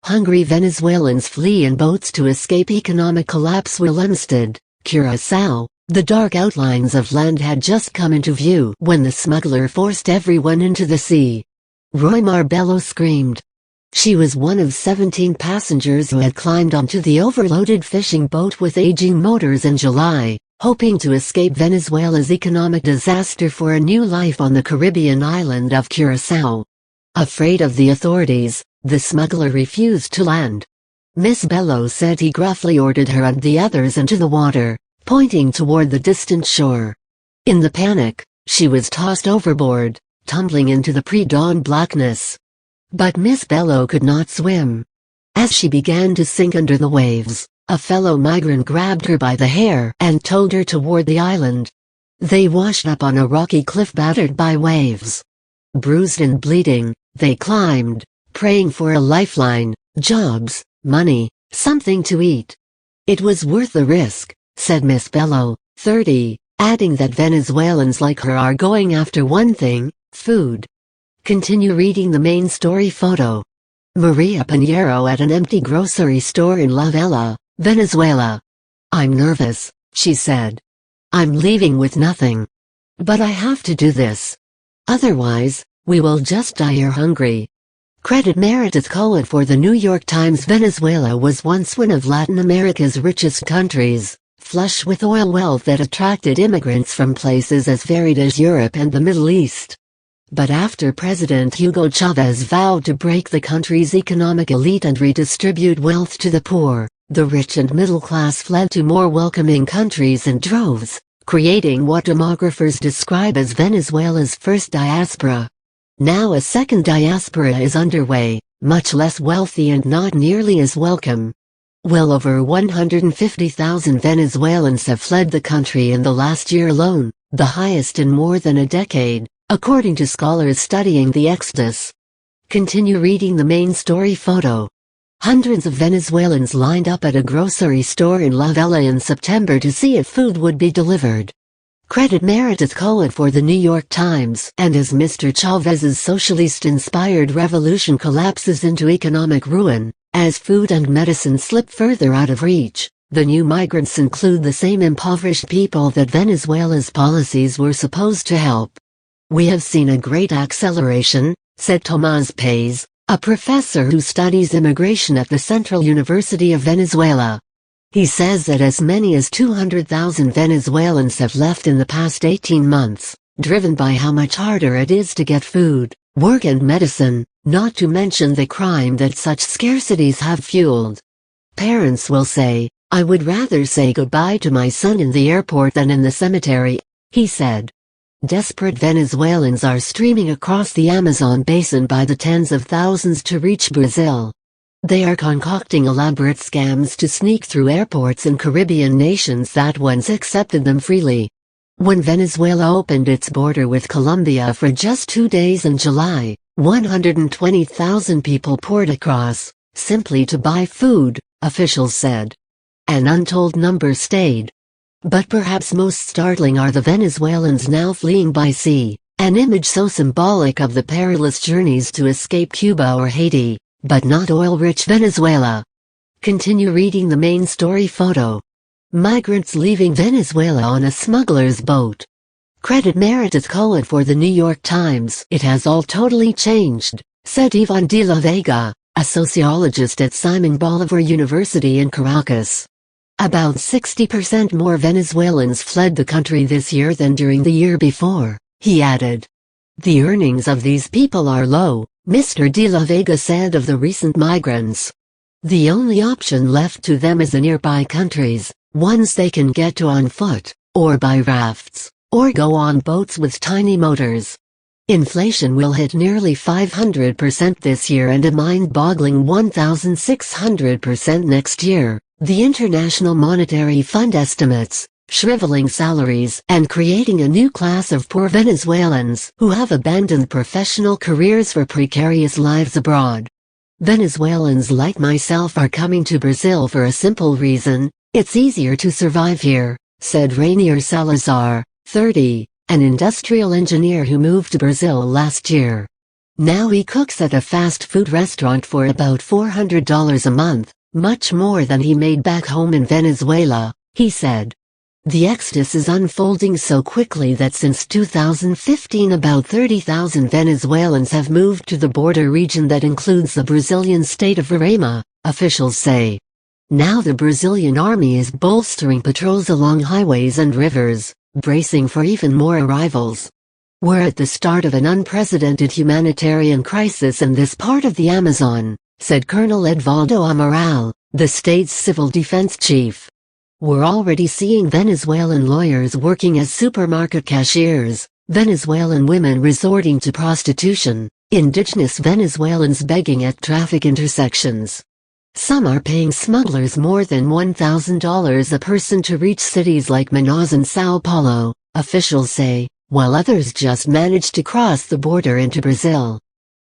Hungry Venezuelans flee in boats to escape economic collapse. Willemstad, Curaçao. The dark outlines of land had just come into view when the smuggler forced everyone into the sea. Roy Marbello screamed. She was one of 17 passengers who had climbed onto the overloaded fishing boat with aging motors in July, hoping to escape Venezuela's economic disaster for a new life on the Caribbean island of Curaçao. Afraid of the authorities, the smuggler refused to land. Miss Bello said he gruffly ordered her and the others into the water, pointing toward the distant shore. In the panic, she was tossed overboard, tumbling into the pre-dawn blackness. But Miss Bello could not swim. As she began to sink under the waves, a fellow migrant grabbed her by the hair and towed her toward the island. They washed up on a rocky cliff battered by waves. Bruised and bleeding, they climbed, praying for a lifeline, jobs, money, something to eat. "It was worth the risk," said Miss Bello, 30, adding that Venezuelans like her are going after one thing: food. Continue reading the main story photo. Maria Pinheiro at an empty grocery store in La Vela, Venezuela. "I'm nervous," she said. "I'm leaving with nothing. But I have to do this. Otherwise, we will just die here hungry." Credit Meredith Cohen for the New York Times. Venezuela was once one of Latin America's richest countries, flush with oil wealth that attracted immigrants from places as varied as Europe and the Middle East. But after President Hugo Chavez vowed to break the country's economic elite and redistribute wealth to the poor, the rich and middle class fled to more welcoming countries in droves, creating what demographers describe as Venezuela's first diaspora. Now a second diaspora is underway, much less wealthy and not nearly as welcome. Well over 150,000 Venezuelans have fled the country in the last year alone, the highest in more than a decade, according to scholars studying the exodus. Continue reading the main story photo. Hundreds of Venezuelans lined up at a grocery store in La Vela in September to see if food would be delivered. Credit Meredith Cohen for the New York Times. And as Mr. Chavez's socialist-inspired revolution collapses into economic ruin, as food and medicine slip further out of reach, the new migrants include the same impoverished people that Venezuela's policies were supposed to help. "We have seen a great acceleration," said Tomás Paez, a professor who studies immigration at the Central University of Venezuela. He says that as many as 200,000 Venezuelans have left in the past 18 months, driven by how much harder it is to get food, work and medicine, not to mention the crime that such scarcities have fueled. "Parents will say, 'I would rather say goodbye to my son in the airport than in the cemetery,'" he said. Desperate Venezuelans are streaming across the Amazon basin by the tens of thousands to reach Brazil. They are concocting elaborate scams to sneak through airports in Caribbean nations that once accepted them freely. When Venezuela opened its border with Colombia for just 2 days in July, 120,000 people poured across, simply to buy food, officials said. An untold number stayed. But perhaps most startling are the Venezuelans now fleeing by sea, an image so symbolic of the perilous journeys to escape Cuba or Haiti, but not oil-rich Venezuela. Continue reading the main story photo. Migrants leaving Venezuela on a smuggler's boat. Credit Meredith Cohen for the New York Times. "It has all totally changed," said Iván de la Vega, a sociologist at Simon Bolivar University in Caracas. "About 60% more Venezuelans fled the country this year than during the year before," he added. "The earnings of these people are low," Mr. de la Vega said of the recent migrants. "The only option left to them is the nearby countries, ones they can get to on foot, or by rafts, or go on boats with tiny motors. Inflation will hit nearly 500% this year and a mind-boggling 1,600% next year, the International Monetary Fund estimates, shriveling salaries and creating a new class of poor Venezuelans who have abandoned professional careers for precarious lives abroad. Venezuelans like myself are coming to Brazil for a simple reason: it's easier to survive here," said Rainier Salazar, 30, an industrial engineer who moved to Brazil last year. Now he cooks at a fast food restaurant for about $400 a month, much more than he made back home in Venezuela, he said. The exodus is unfolding so quickly that since 2015 about 30,000 Venezuelans have moved to the border region that includes the Brazilian state of Roraima, officials say. Now the Brazilian army is bolstering patrols along highways and rivers, bracing for even more arrivals. We're at the start of an unprecedented humanitarian crisis in this part of the Amazon, said Colonel Edvaldo Amaral, the state's civil defense chief. We're already seeing Venezuelan lawyers working as supermarket cashiers, Venezuelan women resorting to prostitution, indigenous Venezuelans begging at traffic intersections. Some are paying smugglers more than $1,000 a person to reach cities like Manaus and Sao Paulo, officials say, while others just manage to cross the border into Brazil.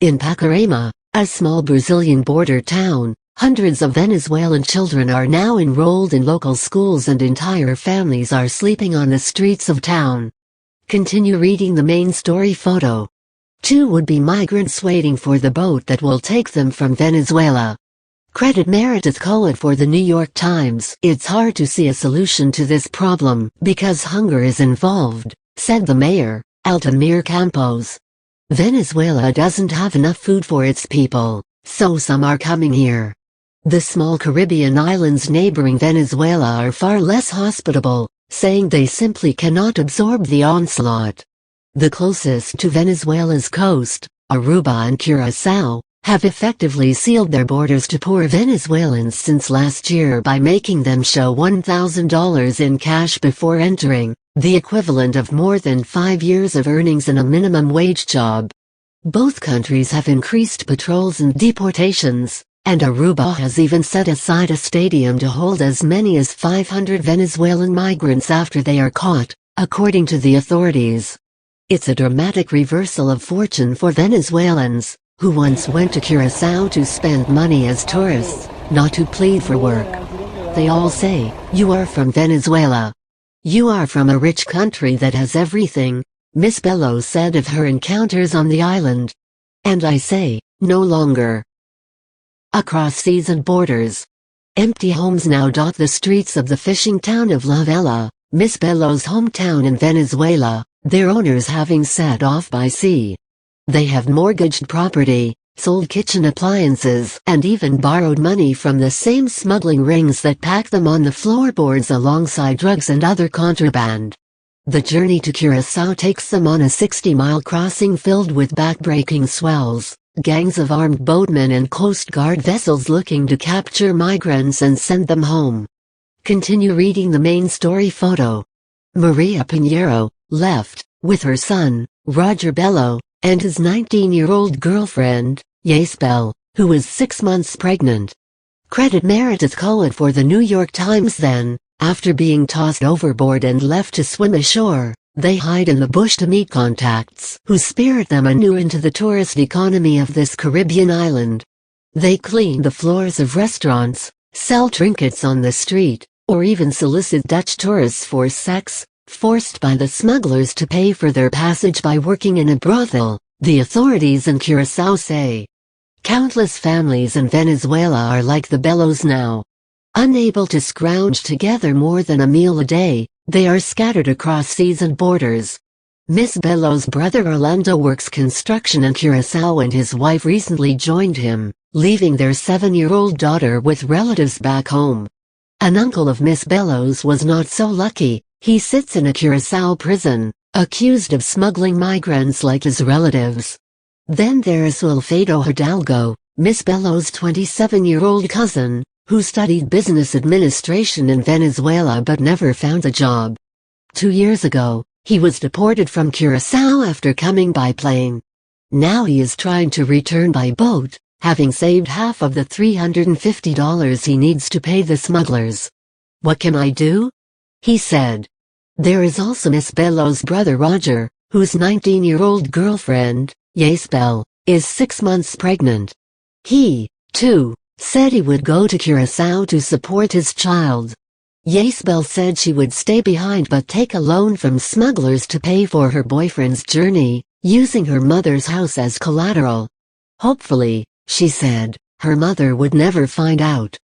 In Pacaraima, a small Brazilian border town, hundreds of Venezuelan children are now enrolled in local schools and entire families are sleeping on the streets of town. Continue reading the main story photo. 2 would-be migrants waiting for the boat that will take them from Venezuela. Credit Meredith Cohen for the New York Times. It's hard to see a solution to this problem because hunger is involved, said the mayor, Altamir Campos. Venezuela doesn't have enough food for its people, so some are coming here. The small Caribbean islands neighboring Venezuela are far less hospitable, saying they simply cannot absorb the onslaught. The closest to Venezuela's coast, Aruba and Curaçao, have effectively sealed their borders to poor Venezuelans since last year by making them show $1,000 in cash before entering, the equivalent of more than 5 years of earnings in a minimum wage job. Both countries have increased patrols and deportations, and Aruba has even set aside a stadium to hold as many as 500 Venezuelan migrants after they are caught, according to the authorities. It's a dramatic reversal of fortune for Venezuelans, who once went to Curaçao to spend money as tourists, not to plead for work. They all say, "You are from Venezuela. You are from a rich country that has everything," Miss Bello said of her encounters on the island. And I say, no longer. Across seas and borders. Empty homes now dot the streets of the fishing town of La Vela, Miss Bello's hometown in Venezuela, their owners having set off by sea. They have mortgaged property, sold kitchen appliances, and even borrowed money from the same smuggling rings that pack them on the floorboards alongside drugs and other contraband. The journey to Curaçao takes them on a 60-mile crossing filled with backbreaking swells, gangs of armed boatmen and Coast Guard vessels looking to capture migrants and send them home. Continue reading the main story photo. Maria Pinheiro left, with her son, Roger Bello, and his 19-year-old girlfriend, Yasbel, who was 6 months pregnant. Credit Meredith Cohen for the New York Times. Then, after being tossed overboard and left to swim ashore, they hide in the bush to meet contacts who spirit them anew into the tourist economy of this Caribbean island. They clean the floors of restaurants, sell trinkets on the street, or even solicit Dutch tourists for sex, forced by the smugglers to pay for their passage by working in a brothel, the authorities in Curaçao say. Countless families in Venezuela are like the Bellos now. Unable to scrounge together more than a meal a day, they are scattered across seas and borders. Miss Bello's brother Orlando works construction in Curaçao and his wife recently joined him, leaving their 7-year-old daughter with relatives back home. An uncle of Miss Bello's was not so lucky. He sits in a Curaçao prison, accused of smuggling migrants like his relatives. Then there's Wilfredo Hidalgo, Miss Bello's 27-year-old cousin, who studied business administration in Venezuela but never found a job. 2 years ago, he was deported from Curaçao after coming by plane. Now he is trying to return by boat, having saved half of the $350 he needs to pay the smugglers. "What can I do?" he said. There is also Miss Bello's brother Roger, whose 19-year-old girlfriend, Yasbel, is 6 months pregnant. He, too, said he would go to Curaçao to support his child. Yasbel said she would stay behind but take a loan from smugglers to pay for her boyfriend's journey. using her mother's house as collateral. Hopefully, she said, her mother would never find out.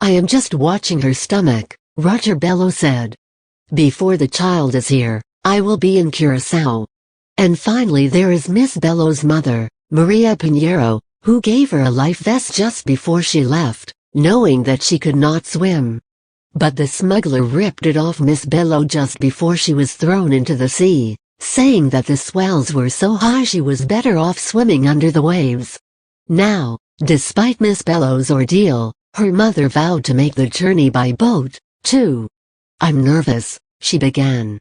I am just watching her stomach, Roger Bello said. Before the child is here, I will be in Curaçao. And finally there is Miss Bello's mother, Maria Pinheiro, who gave her a life vest just before she left, knowing that she could not swim. But the smuggler ripped it off Miss Bello just before she was thrown into the sea, saying that the swells were so high she was better off swimming under the waves. Now, despite Miss Bello's ordeal, her mother vowed to make the journey by boat, too. I'm nervous, she began.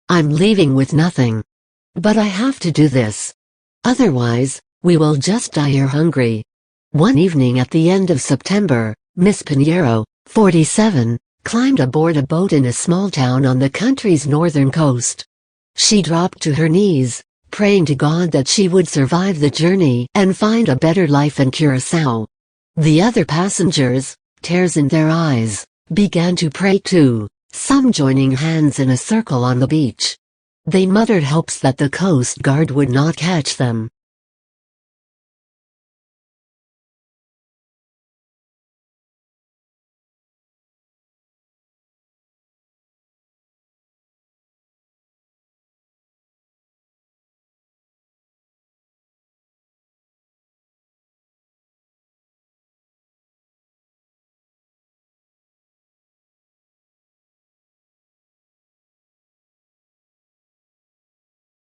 I'm leaving with nothing. But I have to do this. Otherwise, we will just die here hungry. One evening at the end of September, Miss Pinheiro, 47, climbed aboard a boat in a small town on the country's northern coast. She dropped to her knees, praying to God that she would survive the journey and find a better life in Curaçao. The other passengers, tears in their eyes, began to pray too, some joining hands in a circle on the beach. They muttered hopes that the Coast Guard would not catch them,